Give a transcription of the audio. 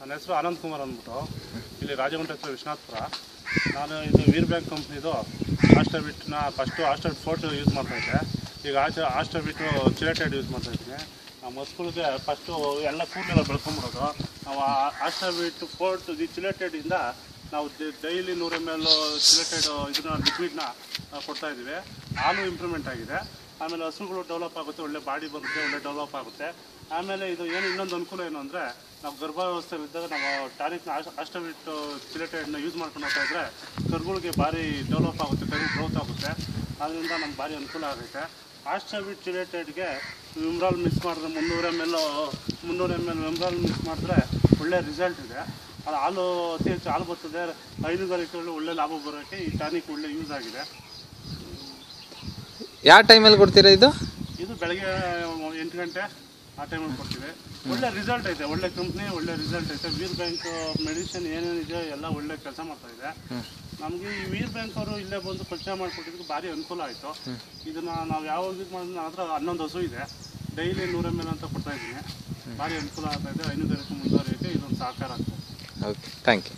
ನನ್ನ ಹೆಸರು ಆನಂದ್ ಕುಮಾರ್ ಅಂದ್ಬಿಟ್ಟು, ಇಲ್ಲಿ ರಾಜಗುಂಟೆ ಹತ್ರ ವಿಶ್ವನಾಥ್ಪುರ. ನಾನು ಇದು ವೀರ್ ಬ್ಯಾಂಕ್ ಕಂಪ್ನಿದು ಆಸ್ಟರ್ಬಿಟ್ನ ಫಸ್ಟು ಆಸ್ಟರ್ಬಿಟ್ 4 ಯೂಸ್ ಮಾಡ್ತಾಯಿದ್ದೆ. ಈಗ ಆಸ್ಟರ್ಬಿಟ್ಟು ಚಿಲೇಟೆಡ್ ಯೂಸ್ ಮಾಡ್ತಾಯಿದ್ದೀನಿ. ನಾವು ಮಸ್ಕುಳಿಗೆ ಫಸ್ಟು ಎಲ್ಲ ಕೂದಲೆಲ್ಲ ಬೆಳ್ಕೊಂಬಿಡೋದು. ನಾವು ಆಸ್ಟರ್ಬಿಟ್ 4 ಚಿಲೇಟೆಡಿಂದ ನಾವು ಡೈಲಿ 100 ml ಚಿಲೇಟೆಡ್ ಇದನ್ನ ಲಿಕ್ವಿಡ್ನ ಕೊಡ್ತಾಯಿದ್ದೀವಿ. ಹಾಲು ಇಂಪ್ರೂವ್ಮೆಂಟ್ ಆಗಿದೆ. ಆಮೇಲೆ ಹಸುಗಳು ಡೆವಲಪ್ ಆಗುತ್ತೆ, ಒಳ್ಳೆ ಬಾಡಿ ಬರುತ್ತೆ, ಒಳ್ಳೆ ಡೆವಲಪ್ ಆಗುತ್ತೆ. ಆಮೇಲೆ ಇದು ಏನು ಇನ್ನೊಂದು ಅನುಕೂಲ ಏನು ಅಂದರೆ, ನಾವು ಗರ್ಭಾವಸ್ಥೆಯಲ್ಲಿದ್ದಾಗ ನಾವು ಟಾನಿಕ್ನ ಆಸ್ಟರ್ಬಿಟ್ ಚಿಲೇಟೆಡ್ನ ಯೂಸ್ ಮಾಡ್ಕೊಂಡು ಹೋಗ್ತಾ ಇದ್ದರೆ ಕರುಗಳಿಗೆ ಭಾರಿ ಡೆವಲಪ್ ಆಗುತ್ತೆ, ಕರು ಗ್ರೋತ್ ಆಗುತ್ತೆ. ಅದರಿಂದ ನಮ್ಗೆ ಭಾರಿ ಅನುಕೂಲ ಆಗುತ್ತೆ. ಆಸ್ಟರ್ಬಿಟ್ ಚಿಲೇಟೆಡ್ಗೆ ವಿಮ್ರಾಲ್ ಮಿಕ್ಸ್ ಮಾಡಿದ್ರೆ 300 ml ವಿಮ್ರಾಲ್ ಮಿಕ್ಸ್ ಮಾಡಿದ್ರೆ ಒಳ್ಳೆ ರಿಸಲ್ಟ್ ಇದೆ. ಅದು ಹಾಲು ಅತಿ ಹೆಚ್ಚು ಹಾಲು ಬರ್ತದೆ. ಹೈನುಗಾರಿಕೆಗಳು ಒಳ್ಳೆ ಲಾಭ ಬರೋಕ್ಕೆ ಈ ಟಾನಿಕ್ ಒಳ್ಳೆ ಯೂಸ್ ಆಗಿದೆ. ಯಾವ ಟೈಮಲ್ಲಿ ಕೊಡ್ತೀರಾ ಇದು? ಇದು ಬೆಳಗ್ಗೆ 8 ಗಂಟೆ ಆ ಟೈಮಲ್ಲಿ ಕೊಡ್ತೀವಿ. ಒಳ್ಳೆ ರಿಸಲ್ಟ್ ಐತೆ, ಒಳ್ಳೆ ಕಂಪ್ನಿ, ಒಳ್ಳೆ ರಿಸಲ್ಟ್ ಐತೆ. ವೀರ್ ಬ್ಯಾಂಕ್ ಮೆಡಿಸಿನ್ ಏನೇನಿದೆ ಎಲ್ಲ ಒಳ್ಳೆ ಕೆಲಸ ಮಾಡ್ತಾಯಿದೆ. ನಮಗೆ ಈ ವೀರ್ ಬ್ಯಾಂಕ್ ಅವರು ಇಲ್ಲೇ ಬಂದು ಪರಿಚಯ ಮಾಡಿಕೊಟ್ಟಿದ್ದಕ್ಕೆ ಭಾರಿ ಅನುಕೂಲ ಆಯಿತು. ಇದನ್ನು ನಾವು ಯಾವಾಗ ಯೂಸ್ ಮಾಡಿದ್ರೆ ನನ್ನ ಹತ್ರ 11 ಹಸು ಇದೆ. ಡೈಲಿ 100 ml ಅಂತ ಕೊಡ್ತಾಯಿದ್ದೀನಿ. ಭಾರಿ ಅನುಕೂಲ ಆಗ್ತಾಯಿದೆ. ಹೈನುಗಾರಿಕೆ ಮುಂದುವರಿಯೋಕ್ಕೆ ಇದೊಂದು ಸಹಕಾರ ಆಗ್ತದೆ. Okay, thank you.